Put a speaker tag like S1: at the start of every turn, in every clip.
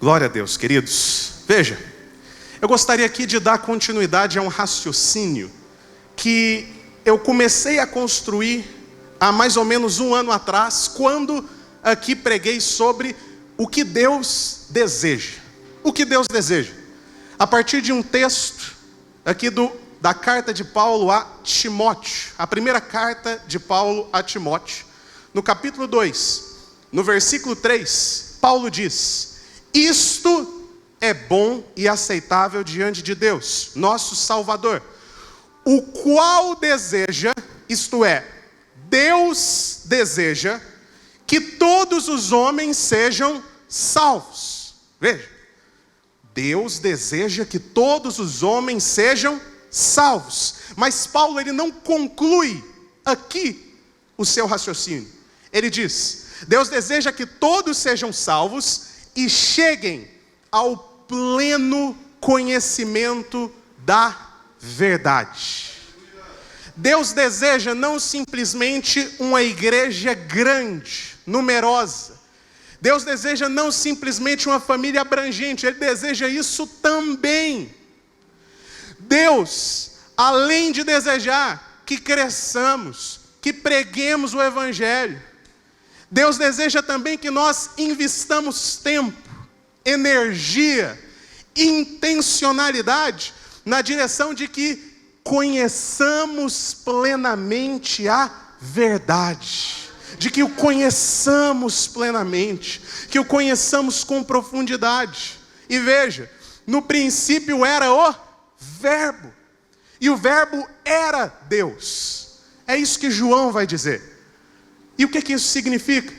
S1: Glória a Deus, queridos. Veja, eu gostaria aqui de dar continuidade a um raciocínio que eu comecei a construir há mais ou menos 1 ano atrás, quando aqui preguei sobre o que Deus deseja. O que Deus deseja? A partir de um texto aqui da carta de Paulo a Timóteo, a primeira carta de Paulo a Timóteo, no capítulo 2, no versículo 3, Paulo diz: isto é bom e aceitável diante de Deus, nosso Salvador, o qual deseja, isto é, Deus deseja que todos os homens sejam salvos. Veja, Deus deseja que todos os homens sejam salvos. Mas Paulo, ele não conclui aqui o seu raciocínio. Ele diz: Deus deseja que todos sejam salvos e cheguem ao pleno conhecimento da verdade. Deus deseja não simplesmente uma igreja grande, numerosa. Deus deseja não simplesmente uma família abrangente, Ele deseja isso também. Deus, além de desejar que cresçamos, que preguemos o Evangelho, Deus deseja também que nós investamos tempo, energia, intencionalidade na direção de que conheçamos plenamente a verdade, de que o conheçamos plenamente, que o conheçamos com profundidade. E veja, no princípio era o Verbo, e o Verbo era Deus. É isso que João vai dizer. E o que isso significa?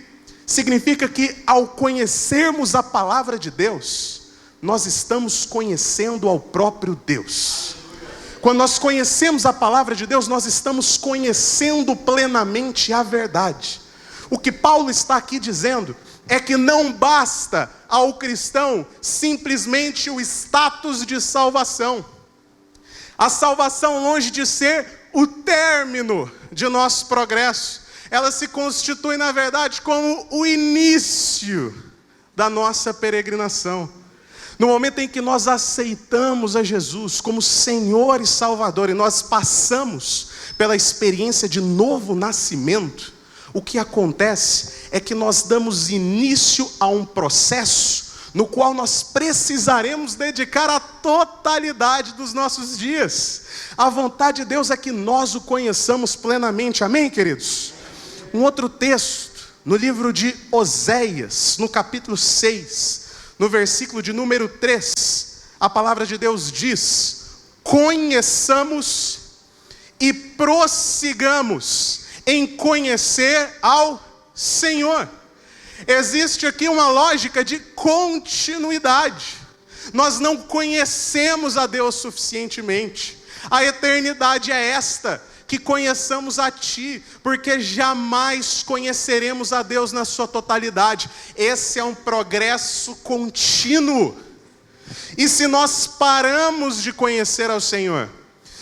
S1: Significa que ao conhecermos a palavra de Deus, nós estamos conhecendo ao próprio Deus. Quando nós conhecemos a palavra de Deus, nós estamos conhecendo plenamente a verdade. O que Paulo está aqui dizendo é que não basta ao cristão simplesmente o status de salvação. A salvação, longe de ser o término de nosso progresso, ela se constitui, na verdade, como o início da nossa peregrinação. No momento em que nós aceitamos a Jesus como Senhor e Salvador, e nós passamos pela experiência de novo nascimento, o que acontece é que nós damos início a um processo no qual nós precisaremos dedicar a totalidade dos nossos dias. A vontade de Deus é que nós o conheçamos plenamente. Amém, queridos? Um outro texto, no livro de Oséias, no capítulo 6, no versículo de número 3, a palavra de Deus diz: conheçamos e prossigamos em conhecer ao Senhor. Existe aqui uma lógica de continuidade. Nós não conhecemos a Deus suficientemente. A eternidade é esta: que conheçamos a Ti, porque jamais conheceremos a Deus na sua totalidade. Esse é um progresso contínuo. E se nós paramos de conhecer ao Senhor,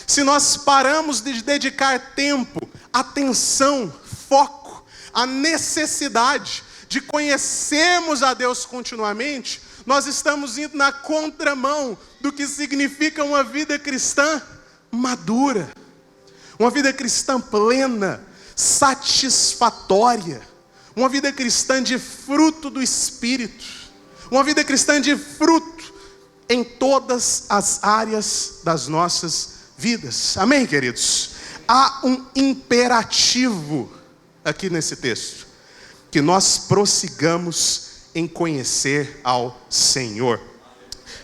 S1: se nós paramos de dedicar tempo, atenção, foco, a necessidade de conhecermos a Deus continuamente, nós estamos indo na contramão do que significa uma vida cristã madura. Uma vida cristã plena, satisfatória. Uma vida cristã de fruto do Espírito. Uma vida cristã de fruto em todas as áreas das nossas vidas. Amém, queridos? Há um imperativo aqui nesse texto: que nós prossigamos em conhecer ao Senhor.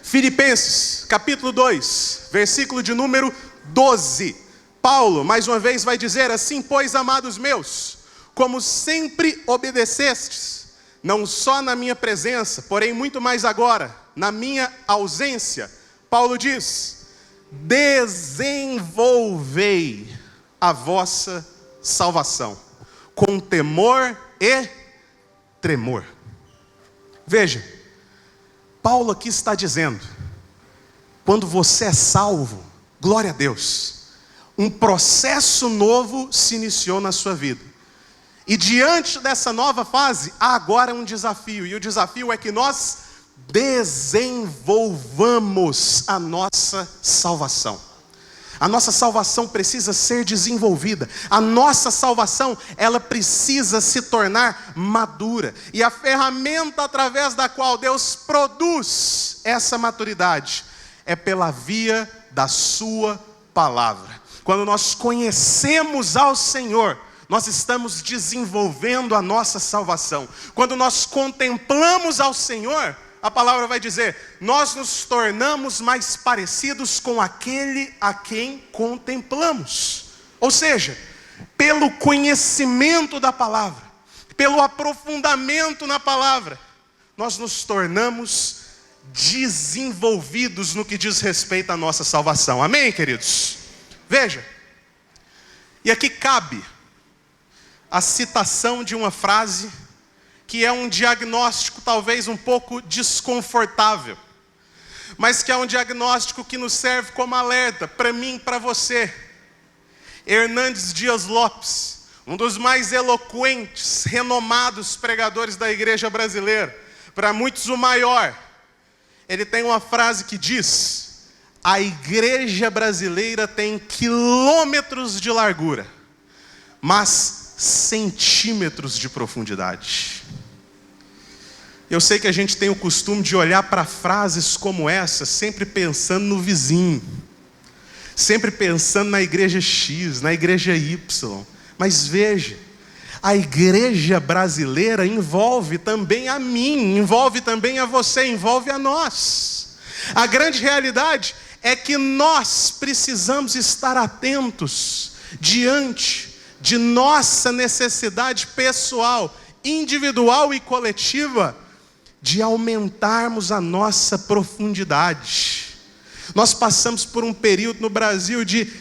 S1: Filipenses, capítulo 2, versículo de número 12. Paulo, mais uma vez, vai dizer assim: pois, amados meus, como sempre obedecestes, não só na minha presença, porém muito mais agora, na minha ausência, Paulo diz: desenvolvei a vossa salvação com temor e tremor. Veja, Paulo aqui está dizendo: quando você é salvo, glória a Deus, um processo novo se iniciou na sua vida. E diante dessa nova fase, há agora um desafio. E o desafio é que nós desenvolvamos a nossa salvação. A nossa salvação precisa ser desenvolvida. A nossa salvação, ela precisa se tornar madura. E a ferramenta através da qual Deus produz essa maturidade é pela via da sua palavra. Quando nós conhecemos ao Senhor, nós estamos desenvolvendo a nossa salvação. Quando nós contemplamos ao Senhor, a palavra vai dizer, nós nos tornamos mais parecidos com aquele a quem contemplamos. Ou seja, pelo conhecimento da palavra, pelo aprofundamento na palavra, nós nos tornamos desenvolvidos no que diz respeito à nossa salvação. Amém, queridos? Veja, e aqui cabe a citação de uma frase que é um diagnóstico talvez um pouco desconfortável, mas que é um diagnóstico que nos serve como alerta, para mim e para você. Hernandes Dias Lopes, um dos mais eloquentes, renomados pregadores da igreja brasileira, para muitos o maior, ele tem uma frase que diz: a igreja brasileira tem quilômetros de largura, mas centímetros de profundidade. Eu sei que a gente tem o costume de olhar para frases como essa, sempre pensando no vizinho, sempre pensando na igreja X, na igreja Y. Mas veja, a igreja brasileira envolve também a mim, envolve também a você, envolve a nós. A grande realidade é que nós precisamos estar atentos diante de nossa necessidade pessoal, individual e coletiva, de aumentarmos a nossa profundidade. Nós passamos por um período no Brasil de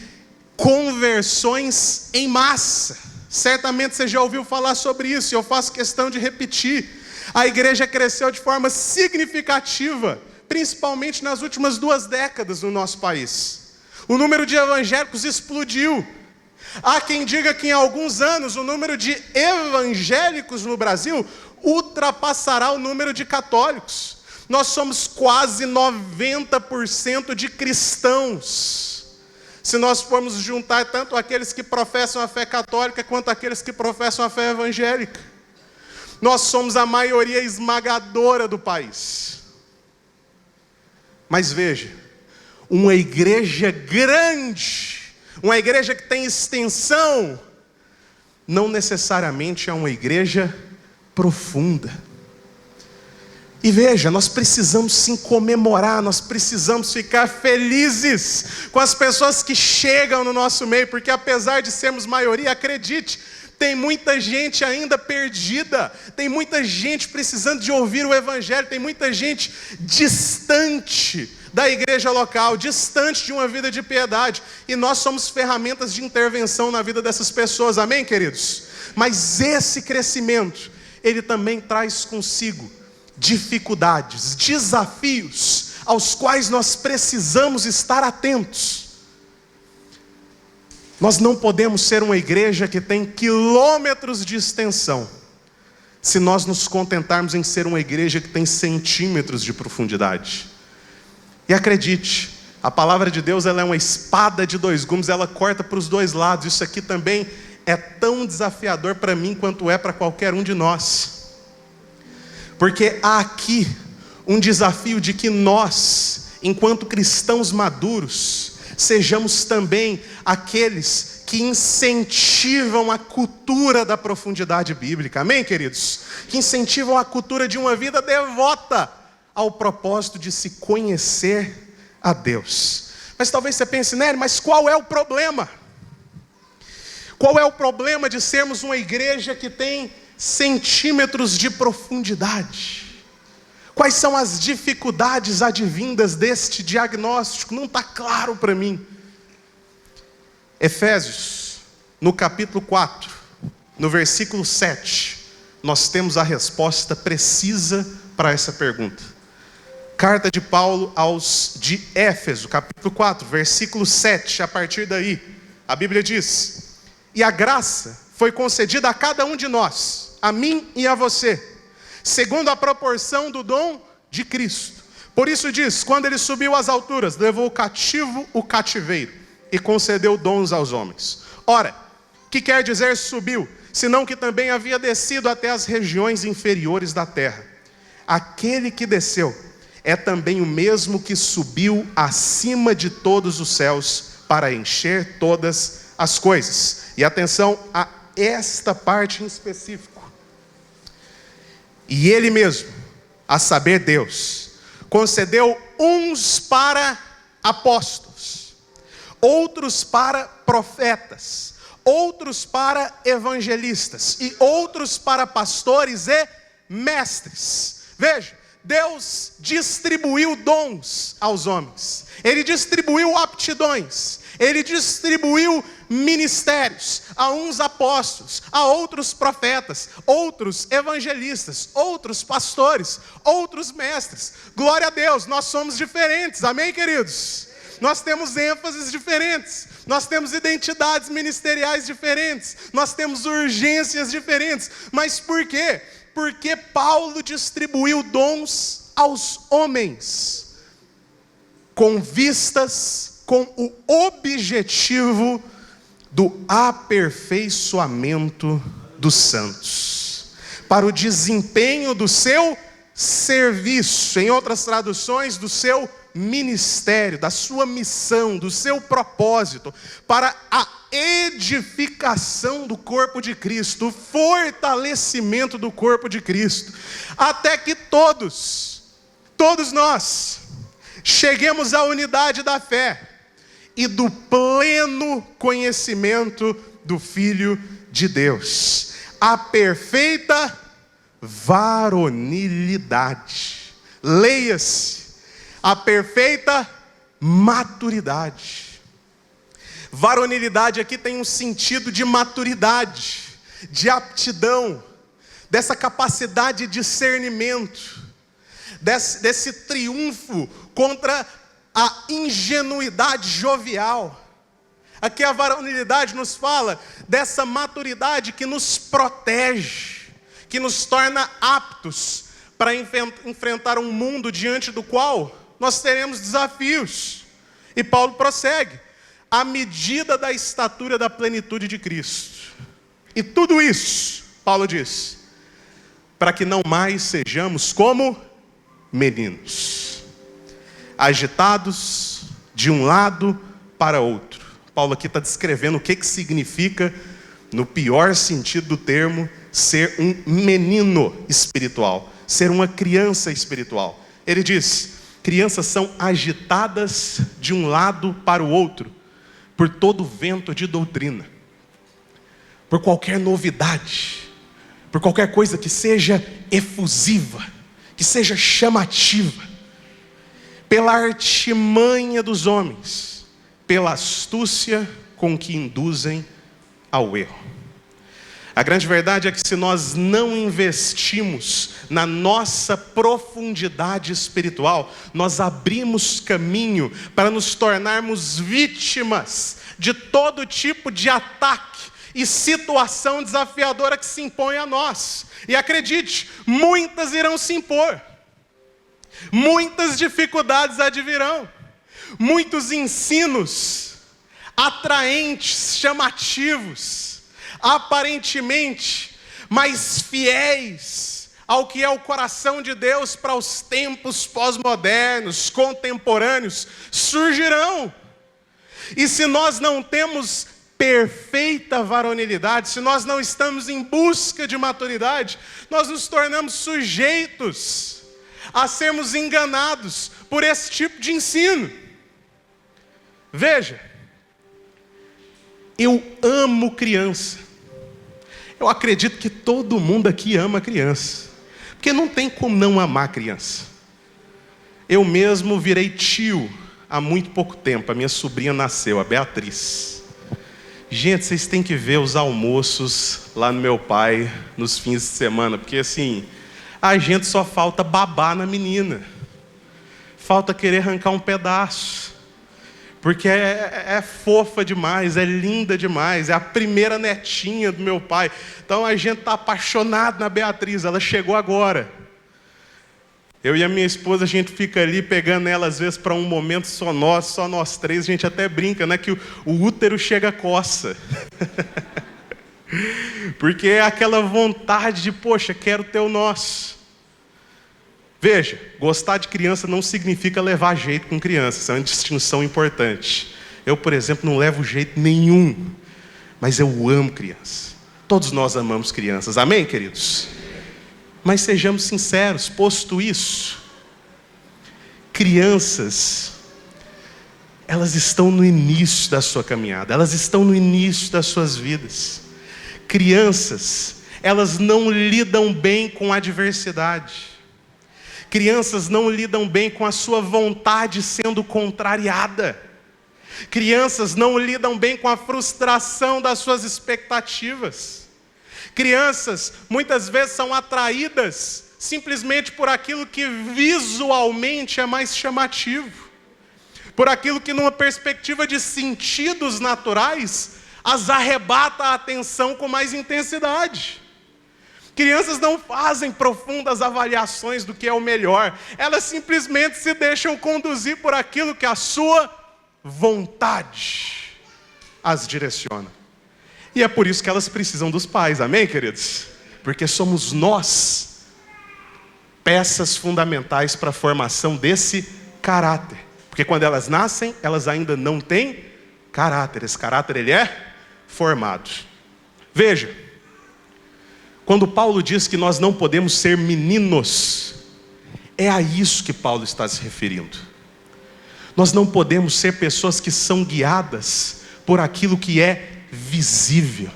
S1: conversões em massa. Certamente você já ouviu falar sobre isso, e eu faço questão de repetir. A igreja cresceu de forma significativa, principalmente nas últimas 2 décadas no nosso país. O número de evangélicos explodiu. Há quem diga que em alguns anos o número de evangélicos no Brasil ultrapassará o número de católicos. Nós somos quase 90% de cristãos. Se nós formos juntar tanto aqueles que professam a fé católica quanto aqueles que professam a fé evangélica, nós somos a maioria esmagadora do país. Mas veja, uma igreja grande, uma igreja que tem extensão, não necessariamente é uma igreja profunda. E veja, nós precisamos sim comemorar, nós precisamos ficar felizes com as pessoas que chegam no nosso meio, porque apesar de sermos maioria, acredite, tem muita gente ainda perdida, tem muita gente precisando de ouvir o evangelho, tem muita gente distante da igreja local, distante de uma vida de piedade, e nós somos ferramentas de intervenção na vida dessas pessoas, amém, queridos? Mas esse crescimento, ele também traz consigo dificuldades, desafios, aos quais nós precisamos estar atentos. Nós não podemos ser uma igreja que tem quilômetros de extensão, se nós nos contentarmos em ser uma igreja que tem centímetros de profundidade. E acredite, a palavra de Deus, ela é uma espada de 2 gumes, ela corta para os 2 lados. Isso aqui também é tão desafiador para mim quanto é para qualquer um de nós. Porque há aqui um desafio de que nós, enquanto cristãos maduros, sejamos também aqueles que incentivam a cultura da profundidade bíblica. Amém, queridos? Que incentivam a cultura de uma vida devota ao propósito de se conhecer a Deus. Mas talvez você pense, Nery, mas qual é o problema? Qual é o problema de sermos uma igreja que tem centímetros de profundidade? Quais são as dificuldades advindas deste diagnóstico? Não está claro para mim. Efésios, no capítulo 4, no versículo 7, nós temos a resposta precisa para essa pergunta. Carta de Paulo aos de Éfeso, capítulo 4, versículo 7, a partir daí, a Bíblia diz: e a graça foi concedida a cada um de nós, a mim e a você, segundo a proporção do dom de Cristo. Por isso diz, quando ele subiu às alturas, levou cativo o cativeiro e concedeu dons aos homens. Ora, que quer dizer subiu? Senão que também havia descido até as regiões inferiores da terra. Aquele que desceu é também o mesmo que subiu acima de todos os céus para encher todas as coisas. E atenção a esta parte em específico. E ele mesmo, a saber Deus, concedeu uns para apóstolos, outros para profetas, outros para evangelistas e outros para pastores e mestres. Veja, Deus distribuiu dons aos homens, Ele distribuiu aptidões, Ele distribuiu ministérios, a uns apóstolos, a outros profetas, outros evangelistas, outros pastores, outros mestres. Glória a Deus, nós somos diferentes, amém, queridos? Nós temos ênfases diferentes, nós temos identidades ministeriais diferentes, nós temos urgências diferentes. Mas por quê? Porque Paulo distribuiu dons aos homens, com o objetivo do aperfeiçoamento dos santos, para o desempenho do seu serviço, em outras traduções, do seu ministério, da sua missão, do seu propósito, para a edificação do corpo de Cristo, o fortalecimento do corpo de Cristo, até que todos nós, cheguemos à unidade da fé e do pleno conhecimento do Filho de Deus, a perfeita varonilidade. Leia-se, a perfeita maturidade. Varonilidade aqui tem um sentido de maturidade, de aptidão, dessa capacidade de discernimento, desse triunfo contra a ingenuidade jovial. Aqui a varonilidade nos fala dessa maturidade que nos protege, que nos torna aptos para enfrentar um mundo diante do qual nós teremos desafios. E Paulo prossegue, à medida da estatura da plenitude de Cristo. E tudo isso, Paulo diz, para que não mais sejamos como meninos, agitados de um lado para outro. Paulo aqui está descrevendo o que significa, no pior sentido do termo, ser um menino espiritual, ser uma criança espiritual. Ele diz, crianças são agitadas de um lado para o outro, por todo vento de doutrina, por qualquer novidade, por qualquer coisa que seja efusiva, que seja chamativa, pela artimanha dos homens, pela astúcia com que induzem ao erro. A grande verdade é que se nós não investimos na nossa profundidade espiritual, nós abrimos caminho para nos tornarmos vítimas de todo tipo de ataque e situação desafiadora que se impõe a nós. E acredite, muitas irão se impor, muitas dificuldades advirão, muitos ensinos atraentes, chamativos, aparentemente mais fiéis ao que é o coração de Deus para os tempos pós-modernos, contemporâneos, surgirão. E se nós não temos perfeita varonilidade, se nós não estamos em busca de maturidade, nós nos tornamos sujeitos a sermos enganados por esse tipo de ensino. Veja, eu amo criança. Eu acredito que todo mundo aqui ama criança, porque não tem como não amar criança. Eu mesmo virei tio há muito pouco tempo. A minha sobrinha nasceu, a Beatriz. Gente, vocês têm que ver os almoços lá no meu pai nos fins de semana, porque assim, a gente só falta babar na menina, falta querer arrancar um pedaço, porque é fofa demais, é linda demais, é a primeira netinha do meu pai. Então a gente está apaixonado na Beatriz, ela chegou agora. Eu e a minha esposa, a gente fica ali pegando ela às vezes para um momento só nós três, a gente até brinca, né, que o útero chega a coça. Porque é aquela vontade de, poxa, quero ter o nosso. Veja, gostar de criança não significa levar jeito com criança, isso é uma distinção importante. Eu, por exemplo, não levo jeito nenhum, mas eu amo criança. Todos nós amamos crianças, amém, queridos? Mas sejamos sinceros, posto isso, crianças, elas estão no início da sua caminhada, elas estão no início das suas vidas. Crianças, elas não lidam bem com a adversidade. Crianças não lidam bem com a sua vontade sendo contrariada. Crianças não lidam bem com a frustração das suas expectativas. Crianças muitas vezes são atraídas simplesmente por aquilo que visualmente é mais chamativo, por aquilo que numa perspectiva de sentidos naturais as arrebata a atenção com mais intensidade. Crianças não fazem profundas avaliações do que é o melhor, elas simplesmente se deixam conduzir por aquilo que a sua vontade as direciona. E é por isso que elas precisam dos pais, amém, queridos? Porque somos nós peças fundamentais para a formação desse caráter. Porque quando elas nascem, elas ainda não têm caráter. Esse caráter, ele é formado. Veja, quando Paulo diz que nós não podemos ser meninos, é a isso que Paulo está se referindo. Nós não podemos ser pessoas que são guiadas por aquilo que é visível,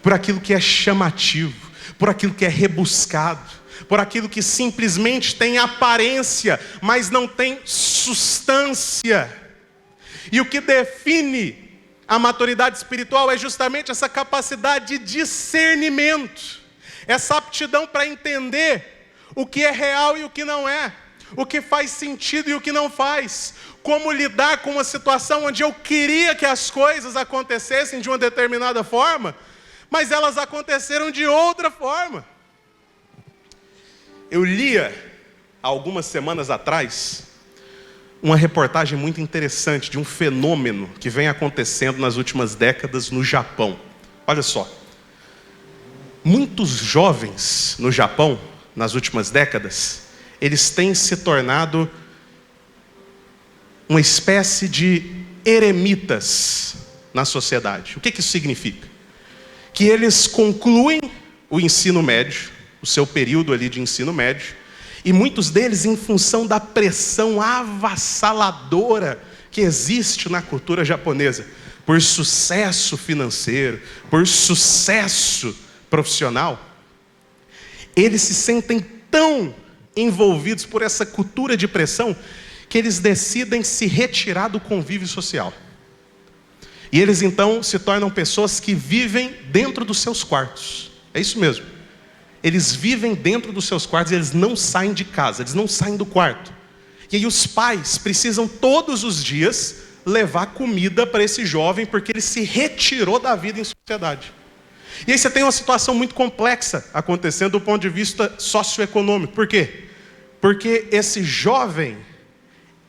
S1: por aquilo que é chamativo, por aquilo que é rebuscado, por aquilo que simplesmente tem aparência, mas não tem substância. E o que define a maturidade espiritual é justamente essa capacidade de discernimento, essa aptidão para entender o que é real e o que não é, o que faz sentido e o que não faz, como lidar com uma situação onde eu queria que as coisas acontecessem de uma determinada forma, mas elas aconteceram de outra forma. Eu lia, há algumas semanas atrás, uma reportagem muito interessante de um fenômeno que vem acontecendo nas últimas décadas no Japão. Olha só, muitos jovens no Japão, nas últimas décadas, eles têm se tornado uma espécie de eremitas na sociedade. O que isso significa? Que eles concluem o ensino médio, o seu período ali de ensino médio, e muitos deles, em função da pressão avassaladora que existe na cultura japonesa, por sucesso financeiro, por sucesso profissional, eles se sentem tão envolvidos por essa cultura de pressão, que eles decidem se retirar do convívio social. E eles então se tornam pessoas que vivem dentro dos seus quartos. É isso mesmo. Eles vivem dentro dos seus quartos, eles não saem de casa, eles não saem do quarto. E aí os pais precisam todos os dias levar comida para esse jovem, porque ele se retirou da vida em sociedade. E aí você tem uma situação muito complexa acontecendo do ponto de vista socioeconômico. Por quê? Porque esse jovem,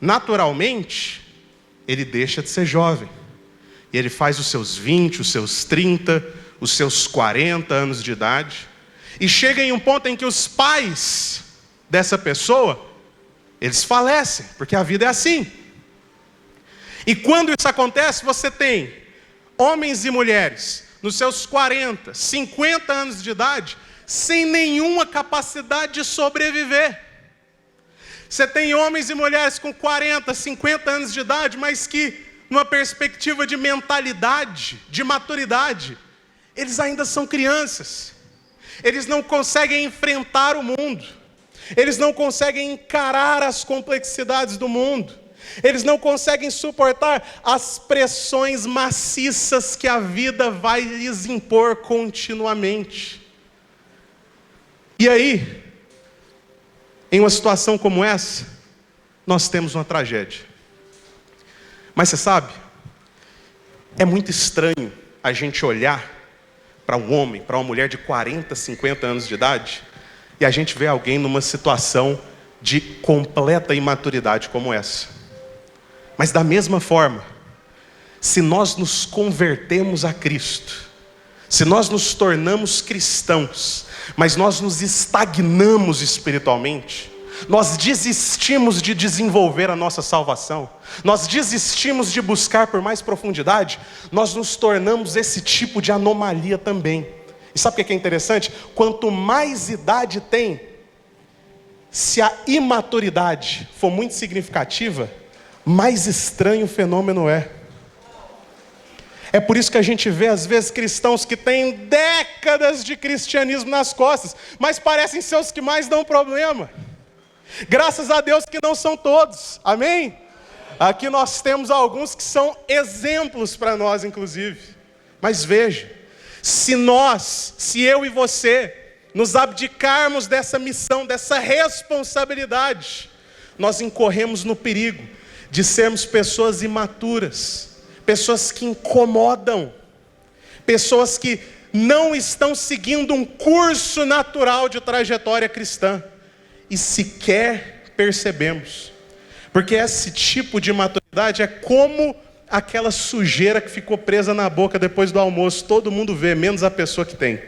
S1: naturalmente, ele deixa de ser jovem. E ele faz os seus 20, os seus 30, os seus 40 anos de idade. E chega em um ponto em que os pais dessa pessoa, eles falecem, porque a vida é assim. E quando isso acontece, você tem homens e mulheres nos seus 40, 50 anos de idade, sem nenhuma capacidade de sobreviver. Você tem homens e mulheres com 40, 50 anos de idade, mas que, numa perspectiva de mentalidade, de maturidade, eles ainda são crianças. Eles não conseguem enfrentar o mundo. Eles não conseguem encarar as complexidades do mundo. Eles não conseguem suportar as pressões maciças que a vida vai lhes impor continuamente. E aí, em uma situação como essa, nós temos uma tragédia. Mas você sabe, é muito estranho a gente olhar para um homem, para uma mulher de 40, 50 anos de idade, e a gente vê alguém numa situação de completa imaturidade como essa. Mas da mesma forma, se nós nos convertemos a Cristo, se nós nos tornamos cristãos, mas nós nos estagnamos espiritualmente, nós desistimos de desenvolver a nossa salvação, nós desistimos de buscar por mais profundidade, nós nos tornamos esse tipo de anomalia também. E sabe o que é interessante? Quanto mais idade tem, se a imaturidade for muito significativa, mais estranho o fenômeno é. É por isso que a gente vê às vezes cristãos que têm décadas de cristianismo nas costas, mas parecem ser os que mais dão problema. Graças a Deus que não são todos, amém? Aqui nós temos alguns que são exemplos para nós inclusive. Mas veja, se eu e você nos abdicarmos dessa missão, dessa responsabilidade, nós incorremos no perigo de sermos pessoas imaturas, pessoas que incomodam, pessoas que não estão seguindo um curso natural de trajetória cristã, e sequer percebemos, porque esse tipo de maturidade é como aquela sujeira que ficou presa na boca depois do almoço, todo mundo vê, menos a pessoa que tem.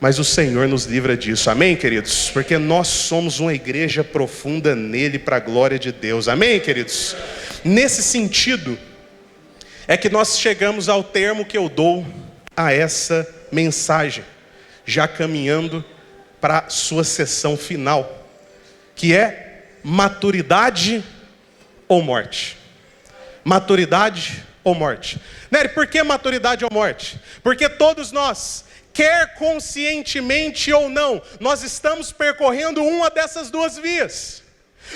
S1: Mas o Senhor nos livra disso, amém, queridos? Porque nós somos uma igreja profunda nele para a glória de Deus, amém, queridos? Nesse sentido, é que nós chegamos ao termo que eu dou a essa mensagem, já caminhando para a sua sessão final, que é maturidade ou morte. Maturidade ou morte. Nery, por que maturidade ou morte? Porque todos nós, quer conscientemente ou não, nós estamos percorrendo uma dessas duas vias.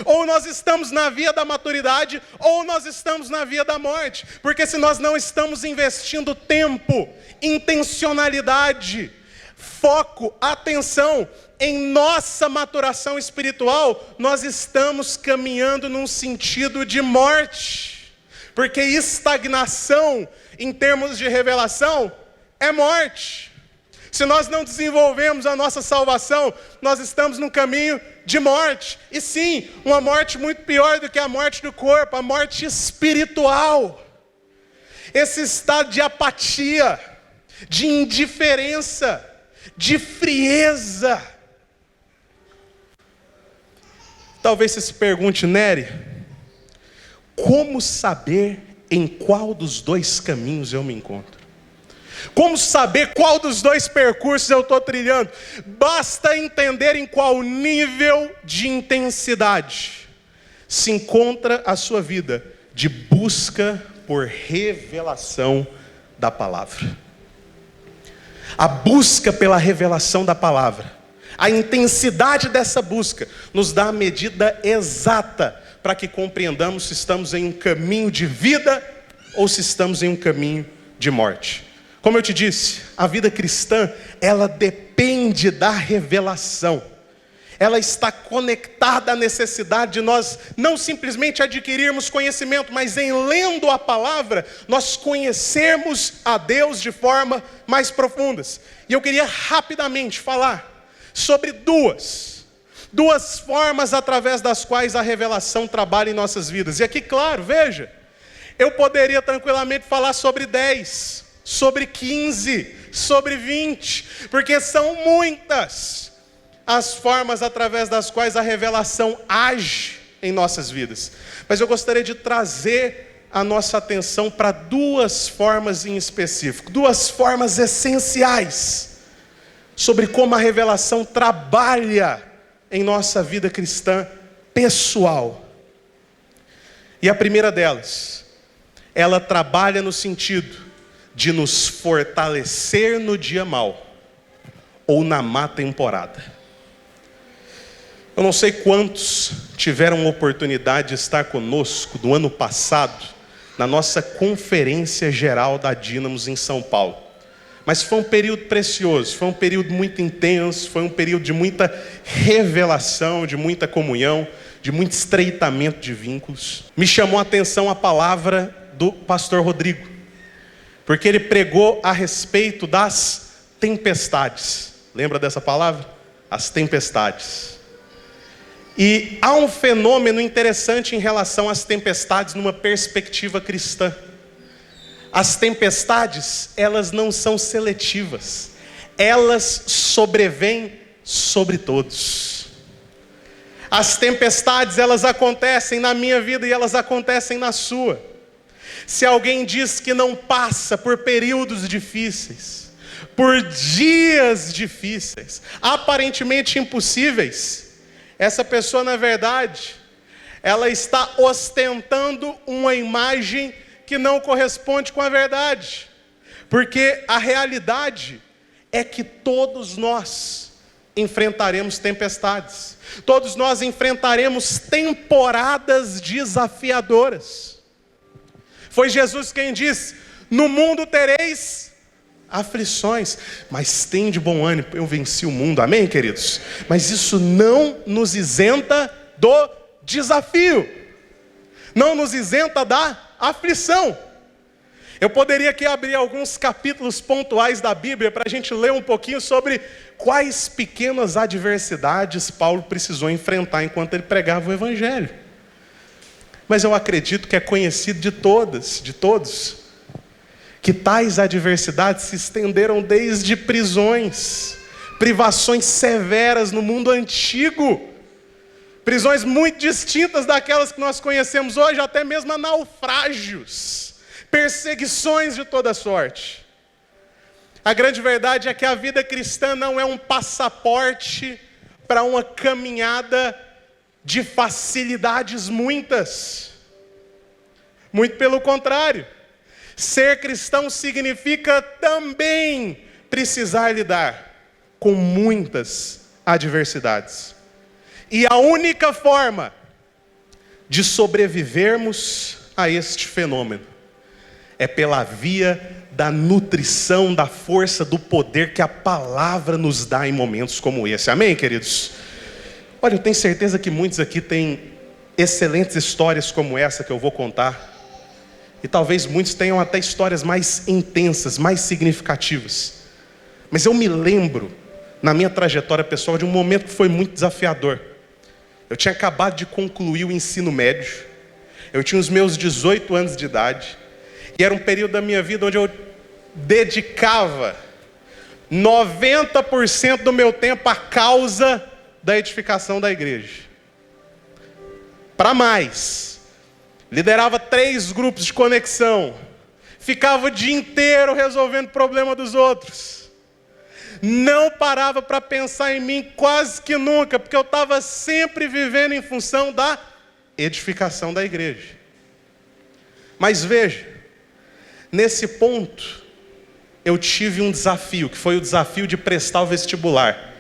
S1: Ou nós estamos na via da maturidade, ou nós estamos na via da morte. Porque se nós não estamos investindo tempo, intencionalidade, foco, atenção em nossa maturação espiritual, nós estamos caminhando num sentido de morte. Porque estagnação, em termos de revelação, é morte. Se nós não desenvolvemos a nossa salvação, nós estamos num caminho de morte. E sim, uma morte muito pior do que a morte do corpo, a morte espiritual. Esse estado de apatia, de indiferença, de frieza. Talvez você se pergunte, Nery, como saber em qual dos dois caminhos eu me encontro? Como saber qual dos dois percursos eu estou trilhando? Basta entender em qual nível de intensidade se encontra a sua vida de busca por revelação da palavra. A busca pela revelação da palavra, a intensidade dessa busca nos dá a medida exata para que compreendamos se estamos em um caminho de vida ou se estamos em um caminho de morte. Como eu te disse, a vida cristã, ela depende da revelação. Ela está conectada à necessidade de nós não simplesmente adquirirmos conhecimento, mas em lendo a palavra, nós conhecermos a Deus de forma mais profundas. E eu queria rapidamente falar sobre duas formas através das quais a revelação trabalha em nossas vidas. E aqui, claro, veja, eu poderia tranquilamente falar sobre 10, sobre 15, sobre 20, porque são muitas as formas através das quais a revelação age em nossas vidas. Mas eu gostaria de trazer a nossa atenção para duas formas em específico, duas formas essenciais sobre como a revelação trabalha em nossa vida cristã pessoal. E a primeira delas, ela trabalha no sentido de nos fortalecer no dia mau ou na má temporada. Eu não sei quantos tiveram oportunidade de estar conosco do ano passado na nossa conferência geral da Dínamos em São Paulo. Mas foi um período precioso, foi um período muito intenso, foi um período de muita revelação, de muita comunhão, de muito estreitamento de vínculos. Me chamou a atenção a palavra do pastor Rodrigo, porque ele pregou a respeito das tempestades. Lembra dessa palavra? As tempestades. E há um fenômeno interessante em relação às tempestades numa perspectiva cristã. As tempestades, elas não são seletivas. Elas sobrevêm sobre todos. As tempestades, elas acontecem na minha vida e elas acontecem na sua. Se alguém diz que não passa por períodos difíceis, por dias difíceis, aparentemente impossíveis, essa pessoa, na verdade, ela está ostentando uma imagem que não corresponde com a verdade. Porque a realidade é que todos nós enfrentaremos tempestades. Todos nós enfrentaremos temporadas desafiadoras. Foi Jesus quem disse: no mundo tereis aflições, mas tem de bom ânimo, eu venci o mundo. Amém, queridos? Mas isso não nos isenta do desafio, não nos isenta da aflição. Eu poderia aqui abrir alguns capítulos pontuais da Bíblia para a gente ler um pouquinho sobre quais pequenas adversidades Paulo precisou enfrentar enquanto ele pregava o Evangelho. Mas eu acredito que é conhecido de todos, que tais adversidades se estenderam desde prisões, privações severas no mundo antigo, prisões muito distintas daquelas que nós conhecemos hoje, até mesmo a naufrágios, perseguições de toda sorte. A grande verdade é que a vida cristã não é um passaporte para uma caminhada de facilidades muitas. Muito pelo contrário. Ser cristão significa também precisar lidar com muitas adversidades. E a única forma de sobrevivermos a este fenômeno é pela via da nutrição, da força, do poder que a palavra nos dá em momentos como esse. Amém, queridos? Olha, eu tenho certeza que muitos aqui têm excelentes histórias como essa que eu vou contar. E talvez muitos tenham até histórias mais intensas, mais significativas. Mas eu me lembro, na minha trajetória pessoal, de um momento que foi muito desafiador. Eu tinha acabado de concluir o ensino médio. Eu tinha os meus 18 anos de idade. E era um período da minha vida onde eu dedicava 90% do meu tempo à causa da edificação da igreja. Para mais, liderava 3 grupos de conexão, ficava o dia inteiro resolvendo o problema dos outros, não parava para pensar em mim quase que nunca, porque eu estava sempre vivendo em função da edificação da igreja. Mas veja, nesse ponto, eu tive um desafio, que foi o desafio de prestar o vestibular.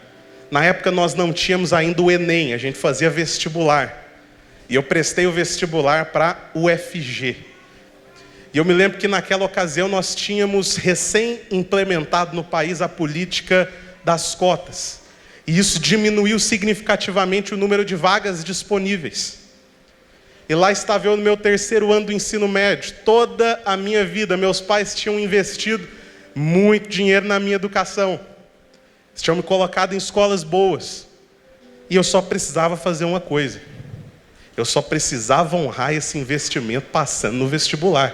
S1: Na época nós não tínhamos ainda o Enem, a gente fazia vestibular. E eu prestei o vestibular para o UFG. E eu me lembro que naquela ocasião nós tínhamos recém-implementado no país a política das cotas. E isso diminuiu significativamente o número de vagas disponíveis. E lá estava eu no meu 3º ano do ensino médio. Toda a minha vida, meus pais tinham investido muito dinheiro na minha educação. Eles tinham me colocado em escolas boas. E eu só precisava fazer uma coisa. Eu só precisava honrar esse investimento passando no vestibular.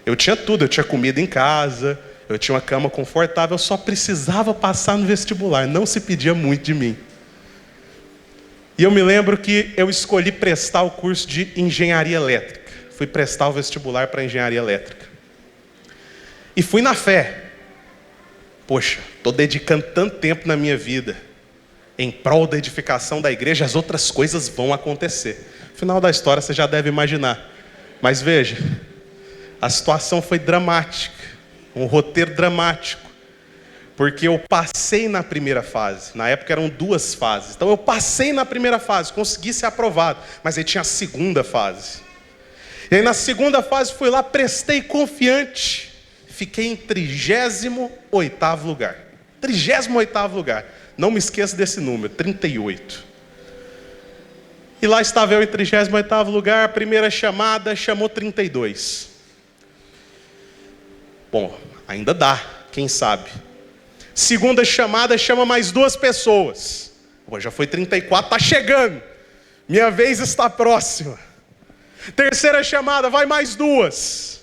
S1: Eu tinha tudo, eu tinha comida em casa, eu tinha uma cama confortável, eu só precisava passar no vestibular, não se pedia muito de mim. E eu me lembro que eu escolhi prestar o curso de engenharia elétrica. Fui prestar o vestibular para engenharia elétrica. E fui na fé. Poxa, estou dedicando tanto tempo na minha vida em prol da edificação da igreja, as outras coisas vão acontecer. No final da história você já deve imaginar. Mas veja, a situação foi dramática, um roteiro dramático, porque eu passei na primeira fase. Na época eram 2 fases. Então eu passei na primeira fase, consegui ser aprovado, mas aí tinha a segunda fase. E aí na segunda fase fui lá, prestei confiante, fiquei em 38º lugar. 38º lugar. Não me esqueça desse número, 38. E lá estava eu em 38º lugar, a primeira chamada chamou 32. Bom, ainda dá, quem sabe. Segunda chamada chama mais 2 pessoas. Pô, já foi 34, está chegando. Minha vez está próxima. Terceira chamada, vai mais 2.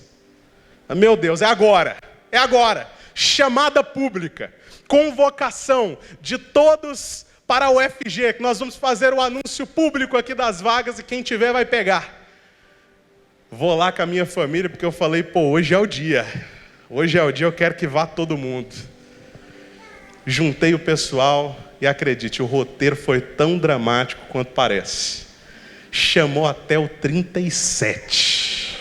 S1: Meu Deus, é agora. É agora. Chamada pública. Convocação de todos para a UFG, que nós vamos fazer o anúncio público aqui das vagas e quem tiver vai pegar. Vou lá com a minha família, porque eu falei, pô, hoje é o dia. Hoje é o dia, eu quero que vá todo mundo. Juntei o pessoal e acredite, o roteiro foi tão dramático quanto parece. Chamou até o 37.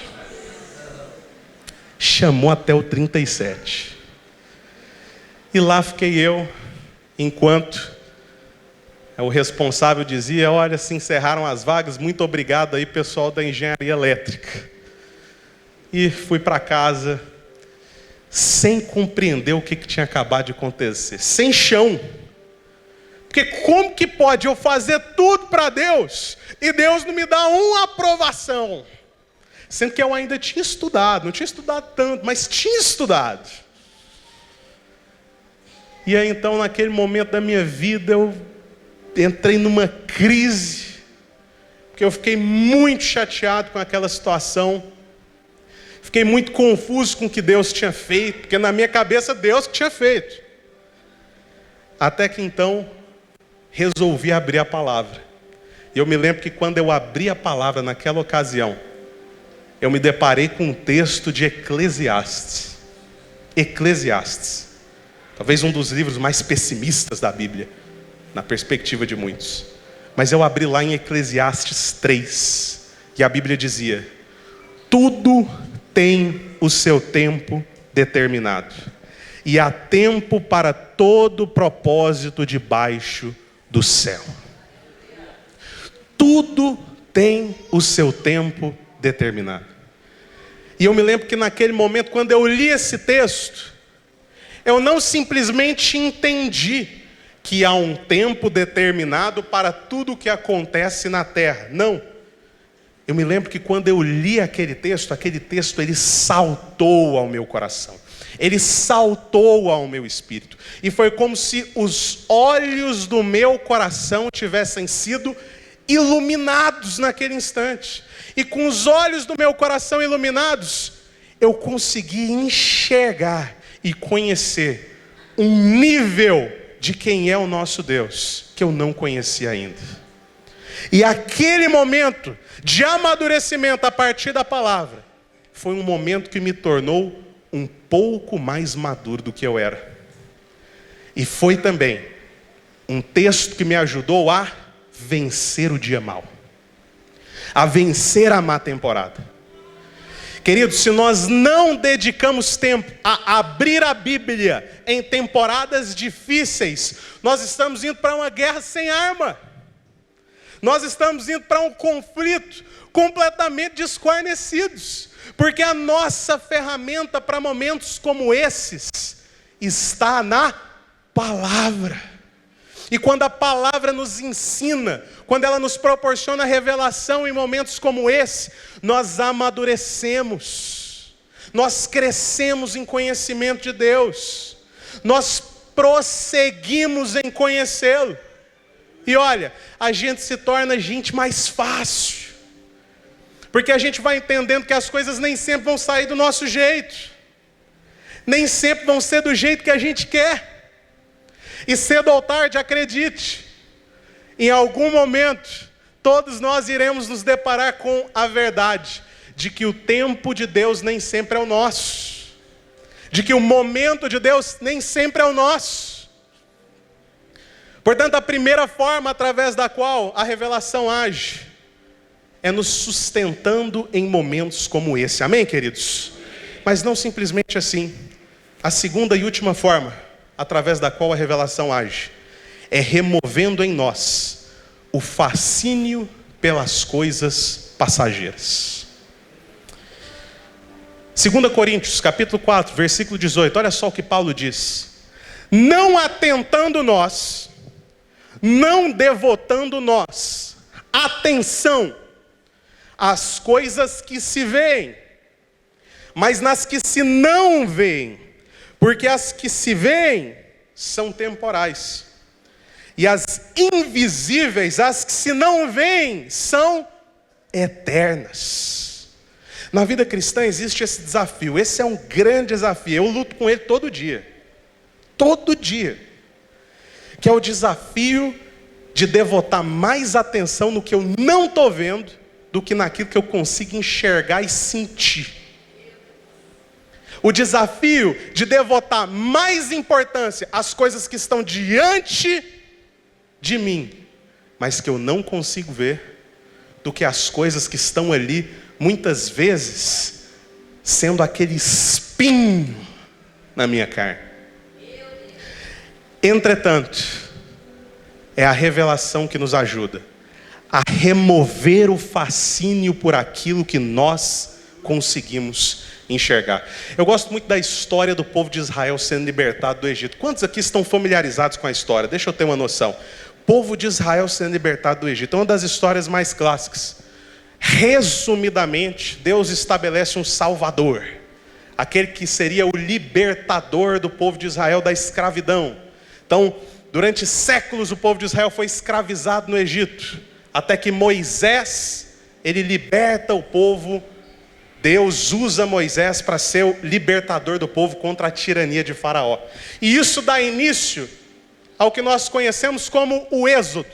S1: Chamou até o 37. E lá fiquei eu, enquanto o responsável dizia, olha, se encerraram as vagas, muito obrigado aí pessoal da engenharia elétrica. E fui para casa, sem compreender o que tinha acabado de acontecer, sem chão. Porque como que pode eu fazer tudo para Deus, e Deus não me dá uma aprovação? Sendo que eu ainda tinha estudado, não tinha estudado tanto, mas tinha estudado. E aí então, naquele momento da minha vida, eu entrei numa crise, porque eu fiquei muito chateado com aquela situação, fiquei muito confuso com o que Deus tinha feito, porque na minha cabeça Deus que tinha feito. Até que então, resolvi abrir a palavra. E eu me lembro que quando eu abri a palavra naquela ocasião, eu me deparei com um texto de Eclesiastes. Eclesiastes. Talvez um dos livros mais pessimistas da Bíblia, na perspectiva de muitos. Mas eu abri lá em Eclesiastes 3. E a Bíblia dizia, tudo tem o seu tempo determinado. E há tempo para todo propósito debaixo do céu. Tudo tem o seu tempo determinado. E eu me lembro que naquele momento, quando eu li esse texto, eu não simplesmente entendi que há um tempo determinado para tudo o que acontece na terra. Não. Eu me lembro que quando eu li aquele texto ele saltou ao meu coração. Ele saltou ao meu espírito. E foi como se os olhos do meu coração tivessem sido iluminados naquele instante. E com os olhos do meu coração iluminados, eu consegui enxergar e conhecer um nível de quem é o nosso Deus, que eu não conhecia ainda. E aquele momento de amadurecimento a partir da palavra, foi um momento que me tornou um pouco mais maduro do que eu era. E foi também um texto que me ajudou a vencer o dia mau, a vencer a má temporada. Queridos, se nós não dedicamos tempo a abrir a Bíblia em temporadas difíceis, nós estamos indo para uma guerra sem arma. Nós estamos indo para um conflito completamente desguarnecidos. Porque a nossa ferramenta para momentos como esses está na palavra. E quando a palavra nos ensina, quando ela nos proporciona revelação em momentos como esse, nós amadurecemos, nós crescemos em conhecimento de Deus, nós prosseguimos em conhecê-lo. E olha, a gente se torna gente mais fácil, porque a gente vai entendendo que as coisas nem sempre vão sair do nosso jeito, nem sempre vão ser do jeito que a gente quer. E cedo ou tarde, acredite, em algum momento, todos nós iremos nos deparar com a verdade de que o tempo de Deus nem sempre é o nosso, de que o momento de Deus nem sempre é o nosso. Portanto, a primeira forma através da qual a revelação age é nos sustentando em momentos como esse. Amém, queridos? Mas não simplesmente assim. A segunda e última forma através da qual a revelação age é removendo em nós o fascínio pelas coisas passageiras. 2 Coríntios, capítulo 4, versículo 18, olha só o que Paulo diz. Não atentando nós, não devotando nós atenção às coisas que se veem, mas nas que se não veem, porque as que se veem são temporais, E as invisíveis, as que se não veem, são eternas. Na vida cristã existe esse desafio. Esse é um grande desafio. Eu luto com ele todo dia. Todo dia. Que é o desafio de devotar mais atenção no que eu não estou vendo do que naquilo que eu consigo enxergar e sentir. O desafio de devotar mais importância às coisas que estão diante de mim, mas que eu não consigo ver, do que as coisas que estão ali, muitas vezes, sendo aquele espinho na minha carne. Entretanto, é a revelação que nos ajuda a remover o fascínio por aquilo que nós conseguimos enxergar. Eu gosto muito da história do povo de Israel sendo libertado do Egito. Quantos aqui estão familiarizados com a história? Deixa eu ter uma noção. O povo de Israel sendo libertado do Egito é uma das histórias mais clássicas. Resumidamente, Deus estabelece um Salvador, aquele que seria o libertador do povo de Israel da escravidão. Então, durante séculos o povo de Israel foi escravizado no Egito, até que Moisés, ele liberta o povo. Deus usa Moisés para ser o libertador do povo contra a tirania de Faraó. E isso dá início ao que nós conhecemos como o Êxodo,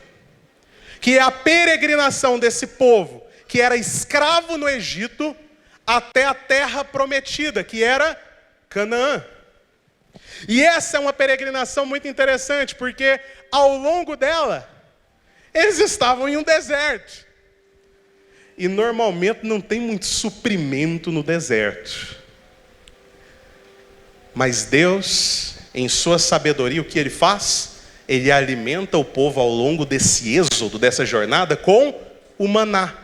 S1: que é a peregrinação desse povo que era escravo no Egito até a terra prometida, que era Canaã. E essa é uma peregrinação muito interessante, porque ao longo dela, eles estavam em um deserto. E normalmente não tem muito suprimento no deserto. Mas Deus, em sua sabedoria, o que Ele faz? Ele alimenta o povo ao longo desse êxodo, dessa jornada, com o maná.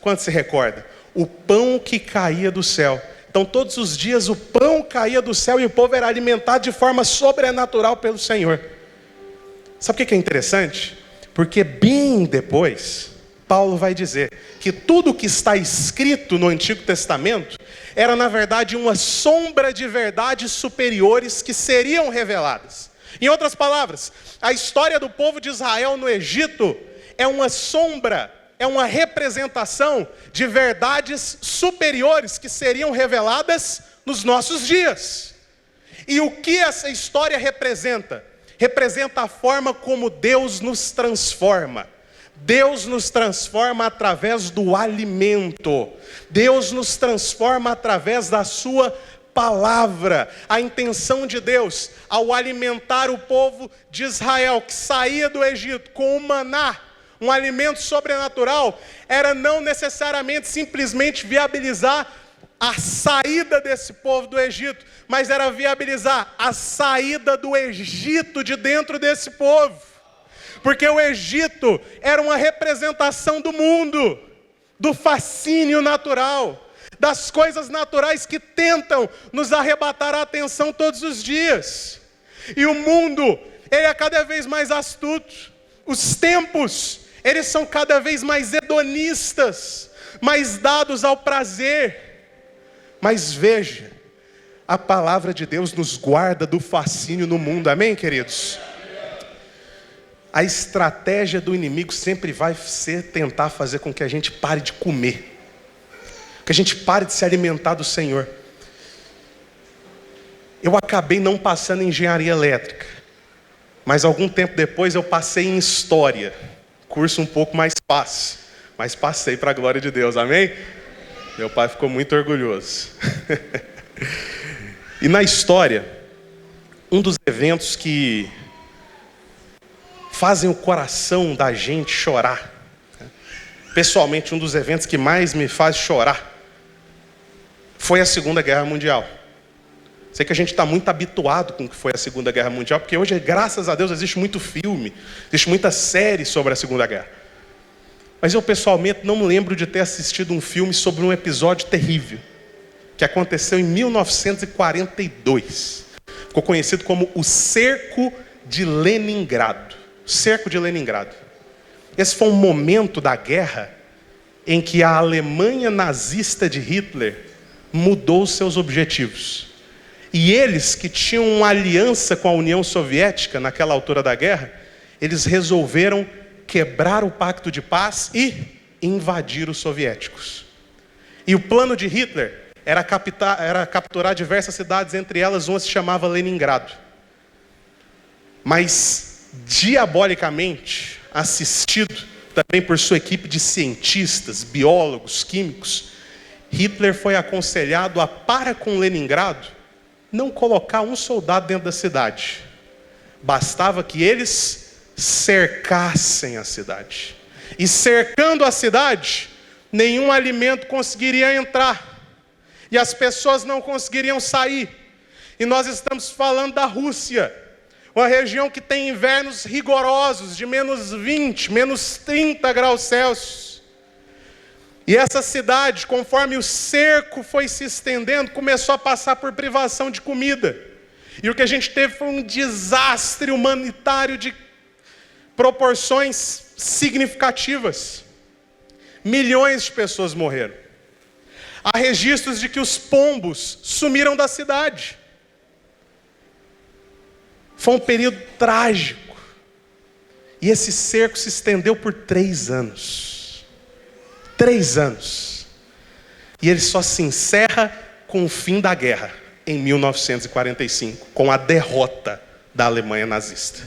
S1: Quanto se recorda? O pão que caía do céu. Então todos os dias o pão caía do céu e o povo era alimentado de forma sobrenatural pelo Senhor. Sabe o que é interessante? Porque bem depois, Paulo vai dizer que tudo o que está escrito no Antigo Testamento era na verdade uma sombra de verdades superiores que seriam reveladas. Em outras palavras, a história do povo de Israel no Egito é uma sombra, é uma representação de verdades superiores que seriam reveladas nos nossos dias. E o que essa história representa? Representa a forma como Deus nos transforma. Deus nos transforma através do alimento. Deus nos transforma através da sua palavra. A intenção de Deus ao alimentar o povo de Israel que saía do Egito com o maná, um alimento sobrenatural, era não necessariamente simplesmente viabilizar a saída desse povo do Egito, mas era viabilizar a saída do Egito de dentro desse povo. Porque o Egito era uma representação do mundo, do fascínio natural, das coisas naturais que tentam nos arrebatar a atenção todos os dias. E o mundo, ele é cada vez mais astuto. Os tempos, eles são cada vez mais hedonistas, mais dados ao prazer. Mas veja, a palavra de Deus nos guarda do fascínio no mundo. Amém, queridos? A estratégia do inimigo sempre vai ser tentar fazer com que a gente pare de comer, que a gente pare de se alimentar do Senhor. Eu acabei não passando em engenharia elétrica, mas algum tempo depois eu passei em história, curso um pouco mais fácil, mas passei para a glória de Deus, amém? Meu pai ficou muito orgulhoso. E na história, um dos eventos que fazem o coração da gente chorar, pessoalmente um dos eventos que mais me faz chorar, foi a Segunda Guerra Mundial. Sei que a gente está muito habituado com o que foi a Segunda Guerra Mundial, porque hoje, graças a Deus, existe muito filme, existe muita série sobre a Segunda Guerra. Mas eu pessoalmente não me lembro de ter assistido um filme sobre um episódio terrível, que aconteceu em 1942. Ficou conhecido como o Cerco de Leningrado. Cerco de Leningrado. Esse foi um momento da guerra em que a Alemanha nazista de Hitler mudou seus objetivos. E eles que tinham uma aliança com a União Soviética naquela altura da guerra, eles resolveram quebrar o pacto de paz e invadir os soviéticos. E o plano de Hitler era capturar diversas cidades, entre elas uma se chamava Leningrado. Mas, diabolicamente, assistido também por sua equipe de cientistas, biólogos, químicos, Hitler foi aconselhado a, para com Leningrado, não colocar um soldado dentro da cidade. Bastava que eles cercassem a cidade. E cercando a cidade, nenhum alimento conseguiria entrar. E as pessoas não conseguiriam sair. E nós estamos falando da Rússia, uma região que tem invernos rigorosos de menos 20, menos 30 graus Celsius. E essa cidade, conforme o cerco foi se estendendo, começou a passar por privação de comida. E o que a gente teve foi um desastre humanitário de proporções significativas. Milhões de pessoas morreram. Há registros de que os pombos sumiram da cidade. Foi um período trágico. E esse cerco se estendeu por 3 anos. 3 anos. E ele só se encerra com o fim da guerra, em 1945, com a derrota da Alemanha nazista.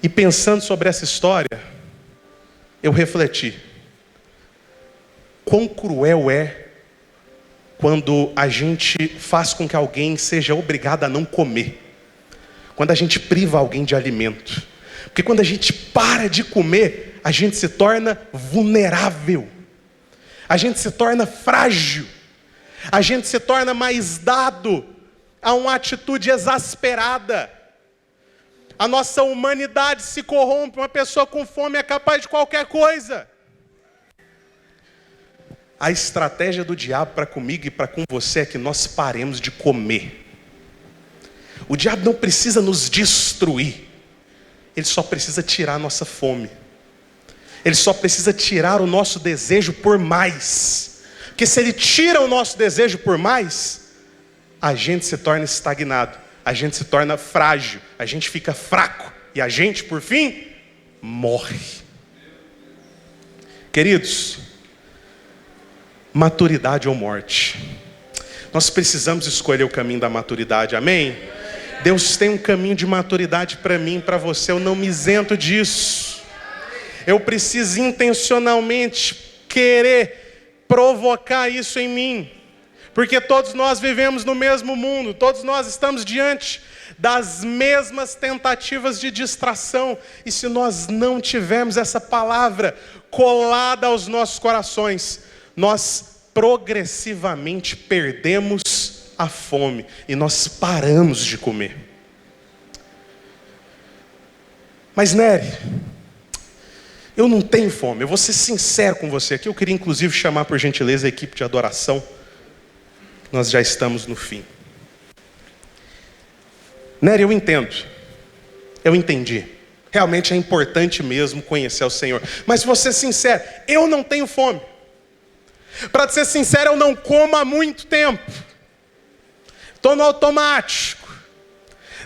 S1: E pensando sobre essa história, eu refleti. Quão cruel é quando a gente faz com que alguém seja obrigado a não comer. Quando a gente priva alguém de alimento. Porque quando a gente para de comer, a gente se torna vulnerável. A gente se torna frágil. A gente se torna mais dado a uma atitude exasperada. A nossa humanidade se corrompe. Uma pessoa com fome é capaz de qualquer coisa. A estratégia do diabo para comigo e para com você é que nós paremos de comer. O diabo não precisa nos destruir. Ele só precisa tirar a nossa fome. Ele só precisa tirar o nosso desejo por mais. Porque se ele tira o nosso desejo por mais, a gente se torna estagnado. A gente se torna frágil. A gente fica fraco. E a gente, por fim, morre. Queridos, maturidade ou morte. Nós precisamos escolher o caminho da maturidade, amém? Deus tem um caminho de maturidade para mim, para você, eu não me isento disso. Eu preciso intencionalmente querer provocar isso em mim. Porque todos nós vivemos no mesmo mundo, todos nós estamos diante das mesmas tentativas de distração. E se nós não tivermos essa palavra colada aos nossos corações, nós progressivamente perdemos a fome e nós paramos de comer. Mas Nery, eu não tenho fome. Eu vou ser sincero com você aqui. Eu queria inclusive chamar por gentileza a equipe de adoração. Nós já estamos no fim. Nery, eu entendo. Eu entendi. Realmente é importante mesmo conhecer o Senhor. Mas vou ser sincero, eu não tenho fome. Para ser sincero, eu não como há muito tempo. Estou no automático.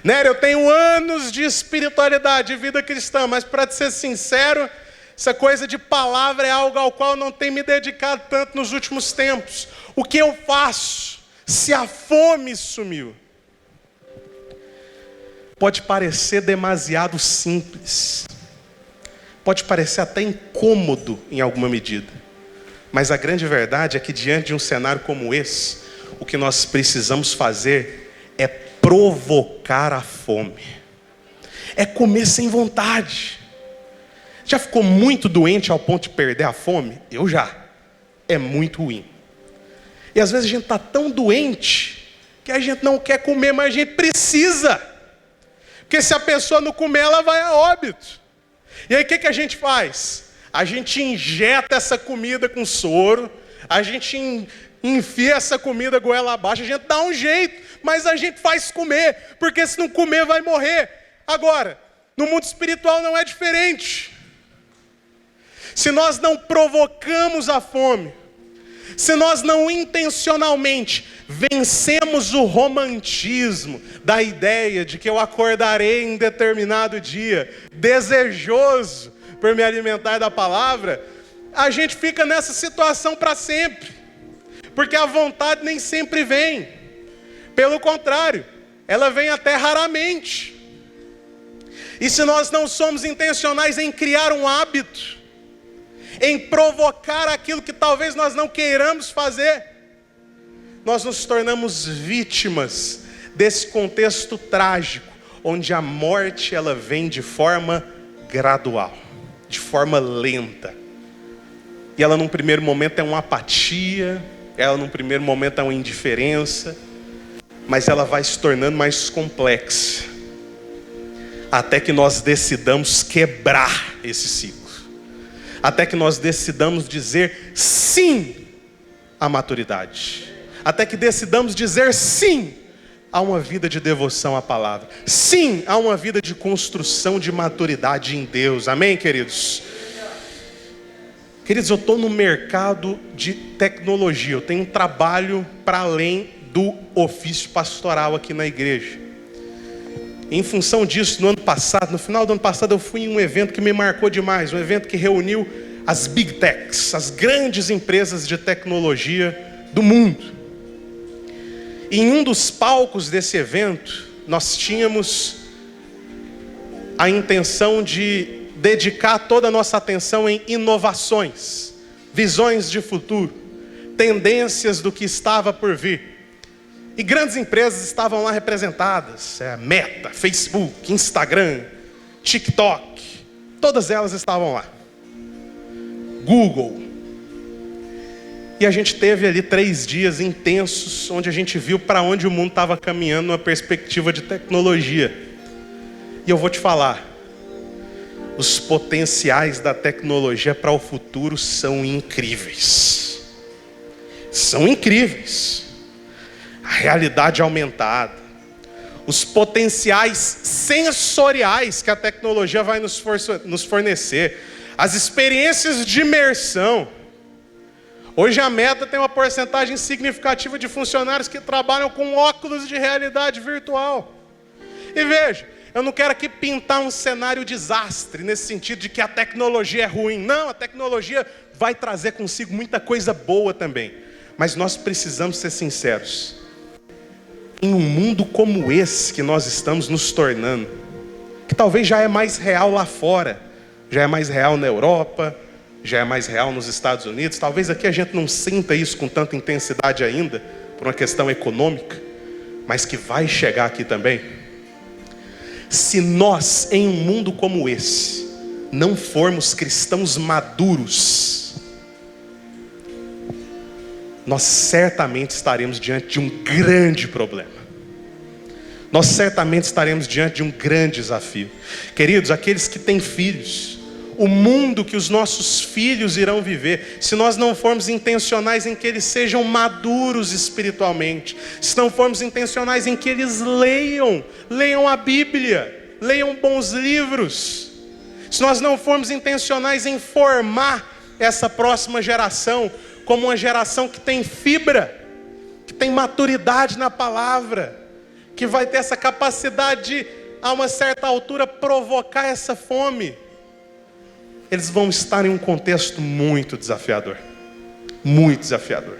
S1: Nery, eu tenho anos de espiritualidade, de vida cristã, mas para ser sincero, essa coisa de palavra é algo ao qual eu não tenho me dedicado tanto nos últimos tempos. O que eu faço se a fome sumiu? Pode parecer demasiado simples. Pode parecer até incômodo em alguma medida. Mas a grande verdade é que diante de um cenário como esse, o que nós precisamos fazer é provocar a fome. É comer sem vontade. Já ficou muito doente ao ponto de perder a fome? Eu já. É muito ruim. E às vezes a gente está tão doente que a gente não quer comer, mas a gente precisa. Porque se a pessoa não comer, ela vai a óbito. E aí o que a gente faz? A gente injeta essa comida com soro, a gente enfia essa comida goela abaixo, a gente dá um jeito, mas a gente faz comer, porque se não comer vai morrer. Agora, no mundo espiritual não é diferente. Se nós não provocamos a fome, se nós não intencionalmente vencemos o romantismo da ideia de que eu acordarei em determinado dia, desejoso por me alimentar da palavra, a gente fica nessa situação para sempre, porque a vontade nem sempre vem. Pelo contrário, ela vem até raramente. E se nós não somos intencionais em criar um hábito, em provocar aquilo que talvez nós não queiramos fazer, nós nos tornamos vítimas desse contexto trágico, onde a morte ela vem de forma gradual, de forma lenta. E ela num primeiro momento é uma apatia, ela num primeiro momento é uma indiferença, mas ela vai se tornando mais complexa, até que nós decidamos quebrar esse ciclo, até que nós decidamos dizer sim à maturidade, até que decidamos dizer sim a uma vida de devoção à palavra, sim a uma vida de construção de maturidade em Deus. Amém, queridos? Queridos, eu estou no mercado de tecnologia, eu tenho um trabalho para além do ofício pastoral aqui na igreja. Em função disso, no final do ano passado, eu fui em um evento que me marcou demais, um evento que reuniu as Big Techs, as grandes empresas de tecnologia do mundo. E em um dos palcos desse evento, nós tínhamos a intenção de dedicar toda a nossa atenção em inovações, visões de futuro, tendências do que estava por vir. E grandes empresas estavam lá representadas, Meta, Facebook, Instagram, TikTok, todas elas estavam lá. Google. E a gente teve ali 3 dias intensos, onde a gente viu para onde o mundo estava caminhando numa perspectiva de tecnologia. E eu vou te falar, os potenciais da tecnologia para o futuro são incríveis. São incríveis. A realidade aumentada, os potenciais sensoriais que a tecnologia vai nos fornecer, as experiências de imersão. Hoje a Meta tem uma porcentagem significativa de funcionários que trabalham com óculos de realidade virtual. E veja, eu não quero aqui pintar um cenário desastre, nesse sentido de que a tecnologia é ruim. Não, a tecnologia vai trazer consigo muita coisa boa também. Mas nós precisamos ser sinceros. Em um mundo como esse que nós estamos nos tornando, que talvez já é mais real lá fora, já é mais real na Europa, já é mais real nos Estados Unidos, talvez aqui a gente não sinta isso com tanta intensidade ainda, por uma questão econômica, mas que vai chegar aqui também. Se nós, em um mundo como esse, não formos cristãos maduros, nós certamente estaremos diante de um grande problema. Nós certamente estaremos diante de um grande desafio. Queridos, aqueles que têm filhos, o mundo que os nossos filhos irão viver, se nós não formos intencionais em que eles sejam maduros espiritualmente, se não formos intencionais em que eles leiam a Bíblia, leiam bons livros, se nós não formos intencionais em formar essa próxima geração como uma geração que tem fibra, que tem maturidade na palavra, que vai ter essa capacidade de, a uma certa altura, provocar essa fome, eles vão estar em um contexto muito desafiador. Muito desafiador.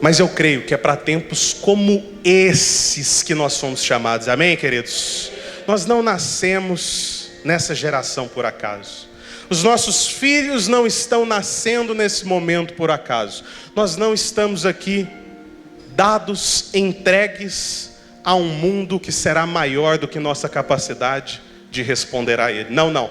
S1: Mas eu creio que é para tempos como esses que nós somos chamados. Amém, queridos? Nós não nascemos nessa geração por acaso. Os nossos filhos não estão nascendo nesse momento por acaso. Nós não estamos aqui dados, entregues a um mundo que será maior do que nossa capacidade de responder a ele. Não, não.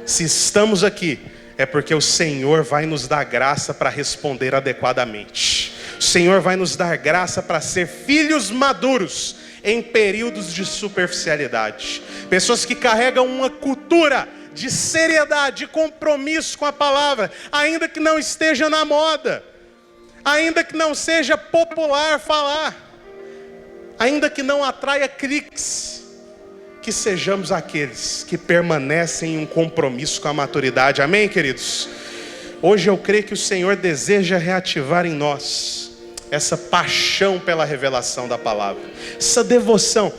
S1: Se estamos aqui, é porque o Senhor vai nos dar graça para responder adequadamente. O Senhor vai nos dar graça para ser filhos maduros em períodos de superficialidade. Pessoas que carregam uma cultura de seriedade, de compromisso com a palavra, ainda que não esteja na moda, ainda que não seja popular falar, ainda que não atraia cliques, que sejamos aqueles que permanecem em um compromisso com a maturidade. Amém, queridos? Hoje eu creio que o Senhor deseja reativar em nós essa paixão pela revelação da palavra, essa devoção,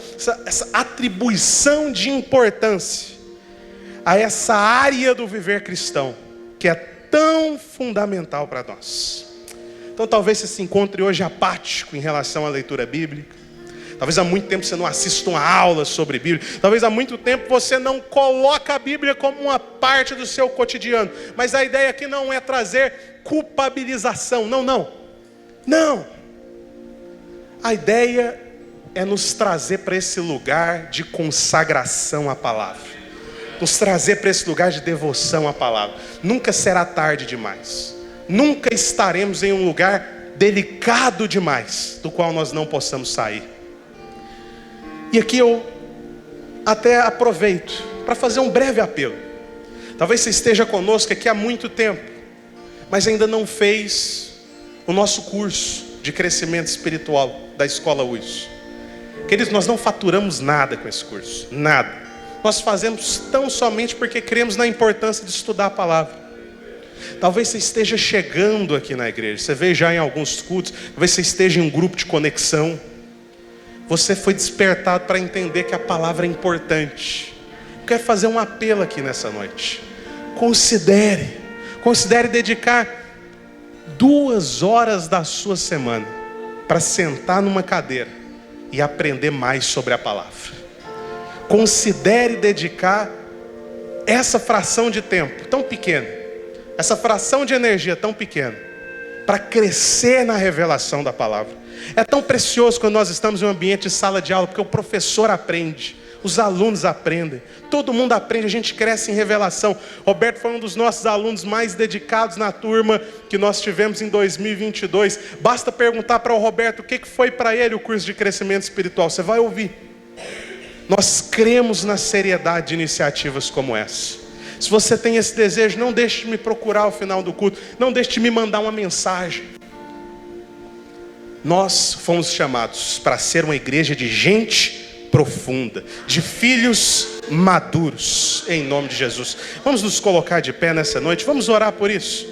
S1: essa atribuição de importância a essa área do viver cristão, que é tão fundamental para nós. Então talvez você se encontre hoje apático em relação à leitura bíblica. Talvez há muito tempo você não assista uma aula sobre Bíblia. Talvez há muito tempo você não coloca a Bíblia como uma parte do seu cotidiano. Mas a ideia aqui não é trazer culpabilização. Não. A ideia é nos trazer para esse lugar de consagração à palavra. Nos trazer para esse lugar de devoção à palavra. Nunca será tarde demais. Nunca estaremos em um lugar delicado demais, do qual nós não possamos sair. E aqui eu até aproveito para fazer um breve apelo. Talvez você esteja conosco aqui há muito tempo, mas ainda não fez o nosso curso de crescimento espiritual da Escola UIS. Queridos, nós não faturamos nada com esse curso, nada. Nós fazemos tão somente porque cremos na importância de estudar a palavra. Talvez você esteja chegando aqui na igreja, você veio já em alguns cultos, talvez você esteja em um grupo de conexão. Você foi despertado para entender que a palavra é importante. Eu quero fazer um apelo aqui nessa noite. Considere dedicar 2 horas da sua semana para sentar numa cadeira e aprender mais sobre a palavra. Considere dedicar essa fração de tempo tão pequena, essa fração de energia tão pequena, para crescer na revelação da palavra. É tão precioso quando nós estamos em um ambiente de sala de aula, porque o professor aprende, os alunos aprendem, todo mundo aprende, a gente cresce em revelação. Roberto foi um dos nossos alunos mais dedicados na turma que nós tivemos em 2022. Basta perguntar para o Roberto o que foi para ele o curso de crescimento espiritual, você vai ouvir. Nós cremos na seriedade de iniciativas como essa. Se você tem esse desejo, não deixe de me procurar ao final do culto, não deixe de me mandar uma mensagem. Nós fomos chamados para ser uma igreja de gente profunda, de filhos maduros, em nome de Jesus. Vamos nos colocar de pé nessa noite, vamos orar por isso.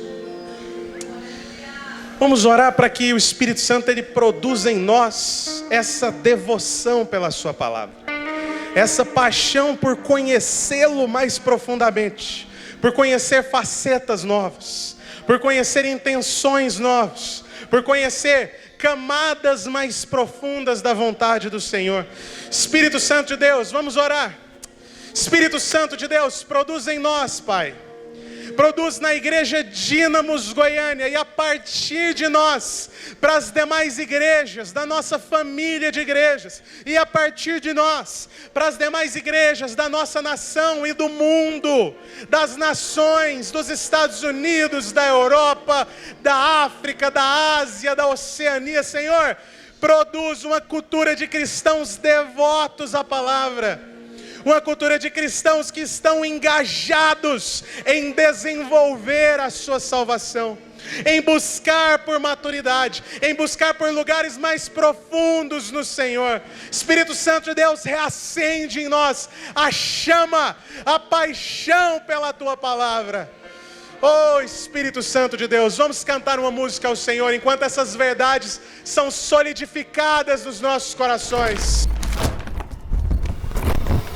S1: Vamos orar para que o Espírito Santo ele produza em nós essa devoção pela sua palavra, essa paixão por conhecê-lo mais profundamente, por conhecer facetas novas, por conhecer intenções novas, por conhecer camadas mais profundas da vontade do Senhor. Espírito Santo de Deus, vamos orar. Espírito Santo de Deus, produz em nós, Pai. Produz na igreja Dínamos Goiânia e a partir de nós, para as demais igrejas, da nossa família de igrejas, e a partir de nós, para as demais igrejas da nossa nação e do mundo, das nações, dos Estados Unidos, da Europa, da África, da Ásia, da Oceania. Senhor, produz uma cultura de cristãos devotos à palavra. Uma cultura de cristãos que estão engajados em desenvolver a sua salvação, em buscar por maturidade, em buscar por lugares mais profundos no Senhor. Espírito Santo de Deus, reacende em nós a chama, a paixão pela Tua palavra. Oh Espírito Santo de Deus, vamos cantar uma música ao Senhor, enquanto essas verdades são solidificadas nos nossos corações.